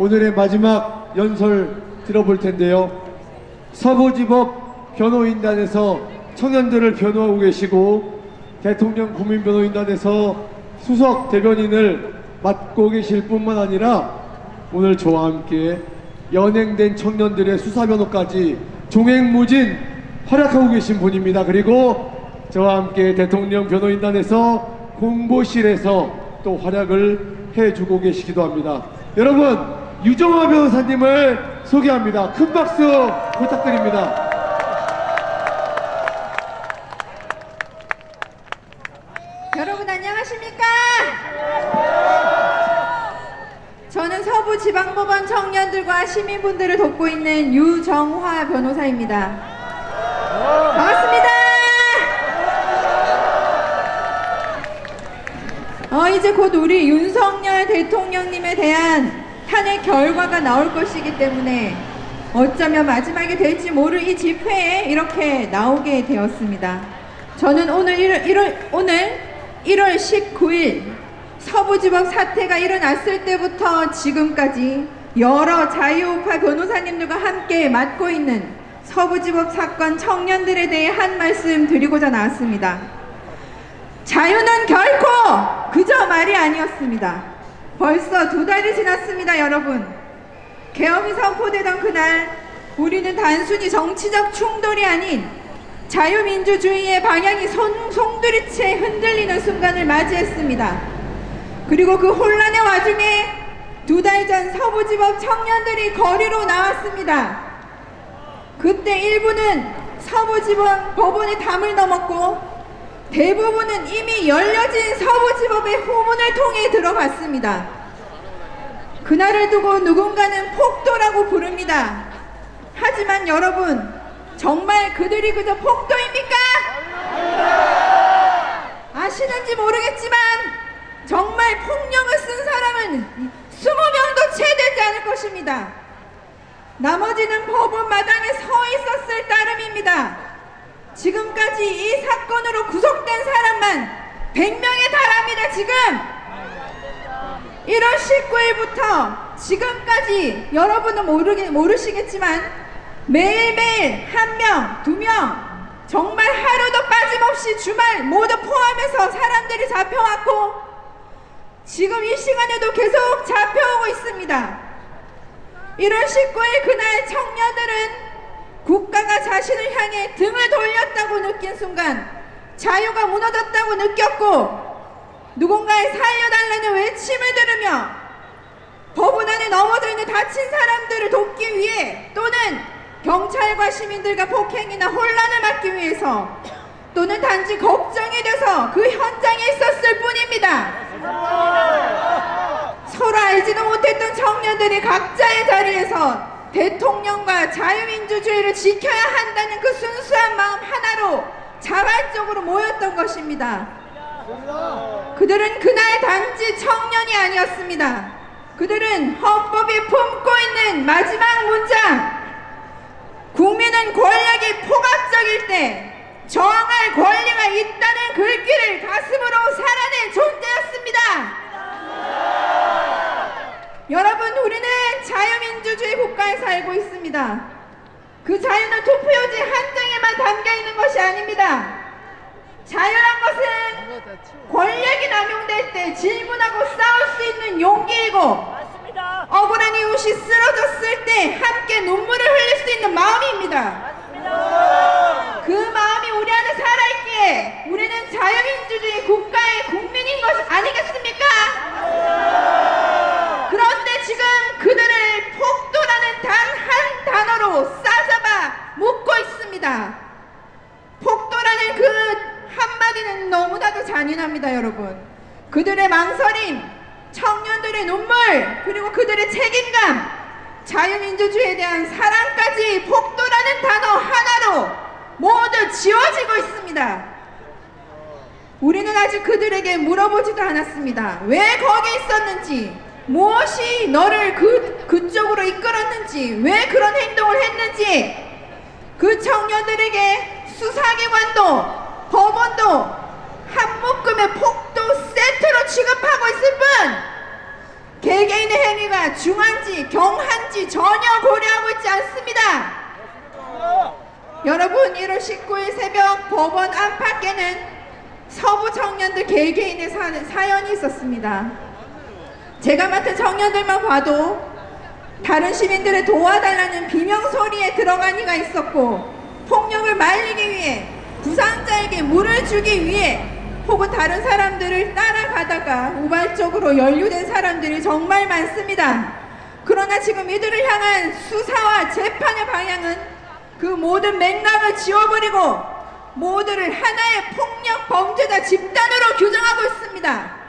오늘의 마지막 연설 들어볼 텐데요. 서부지법 변호인단에서 청년들을 변호하고 계시고 대통령 국민변호인단에서 수석 대변인을 맡고 계실 뿐만 아니라 오늘 저와 함께 연행된 청년들의 수사변호까지 종횡무진 활약하고 계신 분입니다. 그리고 저와 함께 대통령 변호인단에서 공보실에서 또 활약을 해주고 계시기도 합니다. 여러분, 유정화 변호사님을 소개합니다. 큰 박수 부탁드립니다. 여러분 안녕하십니까? 저는 서부지방법원 청년들과 시민분들을 돕고 있는 유정화 변호사입니다. 반갑습니다. 이제 곧 우리 윤석열 대통령님에 대한 탄핵 결과가 나올 것이기 때문에 어쩌면 마지막이 될지 모를 이 집회에 이렇게 나오게 되었습니다. 저는 오늘 1월 19일 서부지법 사태가 일어났을 때부터 지금까지 여러 자유우파 변호사님들과 함께 맡고 있는 서부지법 사건 청년들에 대해 한 말씀 드리고자 나왔습니다. 자유는 결코 그저 말이 아니었습니다. 벌써 2달이 지났습니다, 여러분. 계엄이 선포되던 그날 우리는 단순히 정치적 충돌이 아닌 자유민주주의의 방향이 송두리째 흔들리는 순간을 맞이했습니다. 그리고 그 혼란의 와중에 2달 전 서부지법 청년들이 거리로 나왔습니다. 그때 일부는 서부지법 법원의 담을 넘었고 대부분은 이미 열려진 서부지법의 후문을 통해 들어갔습니다. 그날을 두고 누군가는 폭도라고 부릅니다. 하지만 여러분, 정말 그들이 그저 폭도입니까? 아시는지 모르겠지만 정말 폭력을 쓴 사람은 20명도 채 되지 않을 것입니다. 나머지는 법원 마당에 서 있었을 따름입니다. 지금까지 이 사건으로 구속된 사람만 100명에 달합니다. 지금 1월 19일부터 지금까지 여러분은 모르시겠지만 매일매일 1명, 2명 정말 하루도 빠짐없이 주말 모두 포함해서 사람들이 잡혀왔고 지금 이 시간에도 계속 잡혀오고 있습니다. 1월 19일 그날 청년들은 국가가 자신을 향해 등을 돌렸다고 느낀 순간 자유가 무너졌다고 느꼈고 누군가의 살려달라는 외침을 들으며 법원 안에 넘어져 있는 다친 사람들을 돕기 위해 또는 경찰과 시민들과 폭행이나 혼란을 막기 위해서 또는 단지 걱정이 돼서 그 현장에 있었을 뿐입니다. 서로 알지도 못했던 청년들이 각자의 자리에서 대통령과 자유민주주의를 지켜야 한다는 그 순수한 마음 하나로 자발적으로 모였던 것입니다. 그들은 그날 단지 청년이 아니었습니다. 그들은 헌법이 품고 있는 마지막 문장, 국민은 권력이 포괄적일 때 저항할 권리가 있다는 글귀를 가슴으로 살아낸 존재였습니다. 여러분, 우리는 자유민주주의 국가에 살고 있습니다. 그 자유는 투표용지 한 장에만 담겨 있는 것이 아닙니다. 자유란 것은 권력이 남용될 때 질문하고 싸울 수 있는 용기이고 억울한 이웃이 쓰러졌을 때 함께 눈물을 흘릴 수 있는 마음입니다. 그 마음이 우리 안에 살아있기에 우리는 자유민주주의 국가의 국민인 것 아니겠습니까? 그런데 지금 그들을 폭도라는 단 한 단어로 싸잡아 묶고 있습니다. 폭도라는 그 한마디는 너무나도 잔인합니다, 여러분. 그들의 망설임, 청년들의 눈물, 그리고 그들의 책임감, 자유민주주의에 대한 사랑까지 폭도라는 단어 하나로 모두 지워지고 있습니다. 우리는 아직 그들에게 물어보지도 않았습니다. 왜 거기 있었는지, 무엇이 너를 그쪽으로 이끌었는지, 왜 그런 행동을 했는지, 그 청년들에게 수사기관도 법원도 한 묶음의 폭도 세트로 취급하고 있을 뿐 개개인의 행위가 중한지 경한지 전혀 고려하고 있지 않습니다. 여러분, 1월 19일 새벽 법원 안팎에는 서부 청년들 개개인의 사연이 있었습니다. 제가 맡은 청년들만 봐도 다른 시민들을 도와달라는 비명소리에 들어간 이가 있었고, 폭력을 말리기 위해 부상자에게 물을 주기 위해 혹은 다른 사람들을 따라가다가 우발적으로 연루된 사람들이 정말 많습니다. 그러나 지금 이들을 향한 수사와 재판의 방향은 그 모든 맥락을 지워버리고 모두를 하나의 폭력 범죄자 집단으로 규정하고 있습니다.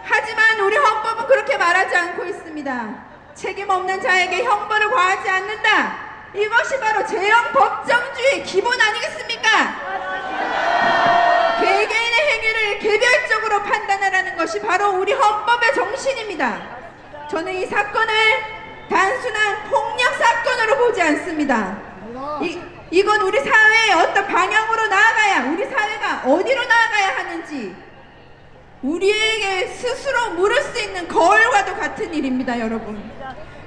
하지만 우리 헌법은 그렇게 말하지 않고 있습니다. 책임 없는 자에게 형벌을 과하지 않는다. 이것이 바로 제형 법정주의 기본 아니겠습니까? 개개인의 행위를 개별적으로 판단하라는 것이 바로 우리 헌법의 정신입니다. 저는 이 사건을 단순한 폭력 사건으로 보지 않습니다. 이건 우리 사회의 어떤 방향으로 나아가야, 우리 사회가 어디로 나아가야 하는지 우리에게 스스로 물을 수 있는 거울과도 같은 일입니다. 여러분,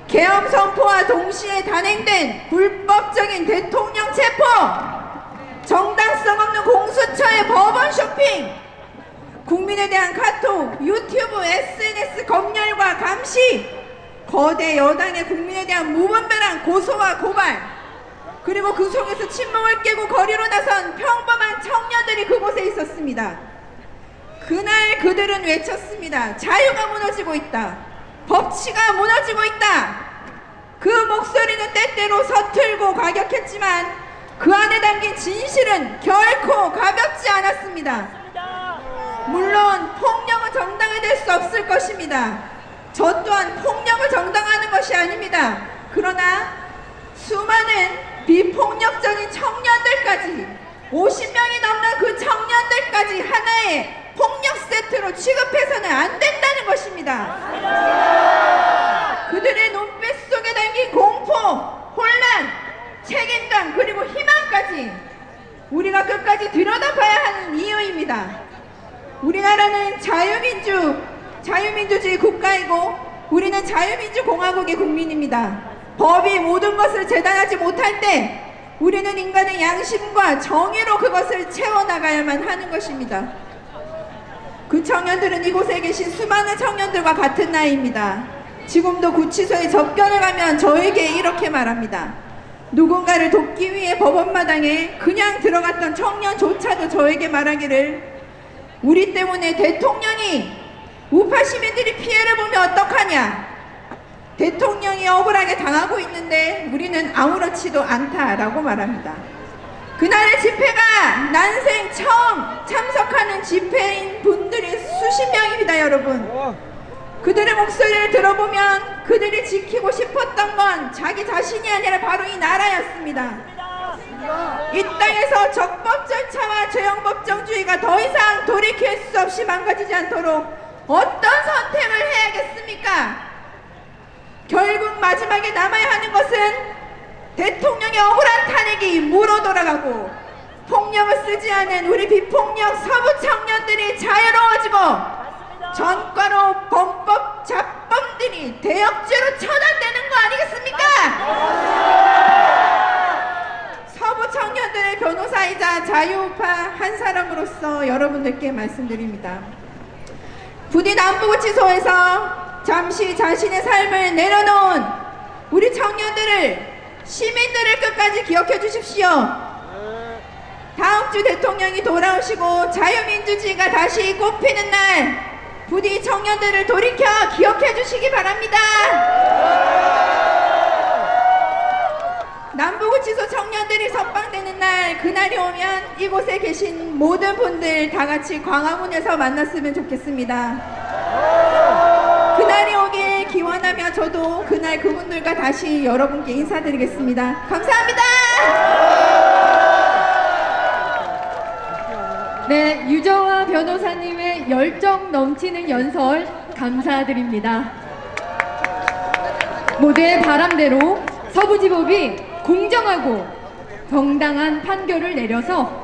계엄 선포와 동시에 단행된 불법적인 대통령 체포, 정당성 없는 공수처의 법원 쇼핑, 국민에 대한 카톡, 유튜브, SNS 검열과 감시, 거대 여당의 국민에 대한 무분별한 고소와 고발, 그리고 그 속에서 침묵을 깨고 거리로 나선 평범한 청년들이 그곳에 있었습니다. 그날 그들은 외쳤습니다. 자유가 무너지고 있다. 법치가 무너지고 있다. 그 목소리는 때때로 서툴고 과격했지만 그 안에 담긴 진실은 결코 가볍지 않았습니다. 물론 폭력은 정당화될 수 없을 것입니다. 저 또한 폭력을 정당화하는 것이 아닙니다. 그러나 수많은 비폭력적인 청년들까지, 50명이 넘는 그 청년들까지 하나의 폭력 세트로 취급해서는 안 된다는 것입니다. 그들의 눈빛 속에 담긴 공포, 혼란, 책임감, 그리고 희망까지 우리가 끝까지 들여다봐야 하는 이유입니다. 우리나라는 자유민주주의 국가이고 우리는 자유민주공화국의 국민입니다. 법이 모든 것을 재단하지 못할 때 우리는 인간의 양심과 정의로 그것을 채워나가야만 하는 것입니다. 그 청년들은 이곳에 계신 수많은 청년들과 같은 나이입니다. 지금도 구치소에 접견을 가면 저에게 이렇게 말합니다. 누군가를 돕기 위해 법원마당에 그냥 들어갔던 청년조차도 저에게 말하기를, 우리 때문에 대통령이 우파 시민들이 피해를 보면 어떡하냐, 대통령이 억울하게 당하고 있는데 우리는 아무렇지도 않다라고 말합니다. 그날의 집회가 난생 처음 참석하는 집회인 분들이 수십 명입니다. 여러분, 그들의 목소리를 들어보면 그들이 지키고 싶었던 건 자기 자신이 아니라 바로 이 나라였습니다. 이 땅에서 적법 절차와 죄형법정주의가 더 이상 돌이킬 수 없이 망가지지 않도록 어떤 선택을 해야겠습니까? 결국 마지막에 남아야 하는 것은 대통령의 억울한 탄핵이 무로 돌아가고 폭력을 쓰지 않은 우리 비폭력 서부 청년들이 자유로워지고 전과로 범법 잡범들이 대역죄로 처단되는 거 아니겠습니까? 서부 청년들의 변호사이자 자유우파 한 사람으로서 여러분들께 말씀드립니다. 부디 남부구치소에서 잠시 자신의 삶을 내려놓은 우리 청년들을, 시민들을 끝까지 기억해 주십시오. 다음 주 대통령이 돌아오시고 자유민주주의가 다시 꽃피는 날 부디 청년들을 돌이켜 기억해 주시기 바랍니다. 남부구치소 청년들이 석방되는 날, 그날이 오면 이곳에 계신 모든 분들 다 같이 광화문에서 만났으면 좋겠습니다. 그날이 오길 기원하며 저도 그날 그분들과 다시 여러분께 인사드리겠습니다. 감사합니다. 네, 유정아 변호사님의 열정 넘치는 연설 감사드립니다. 모두의 바람대로 서부지법이 공정하고 정당한 판결을 내려서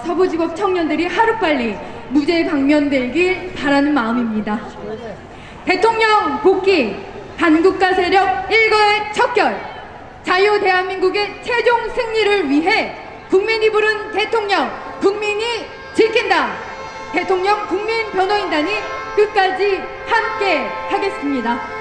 서부지법 청년들이 하루빨리 무죄 방면되길 바라는 마음입니다. 대통령 복귀, 한국가 세력 일거의 척결, 자유 대한민국의 최종 승리를 위해 국민이 부른 대통령, 국민이 지킨다. 대통령 국민변호인단이 끝까지 함께 하겠습니다.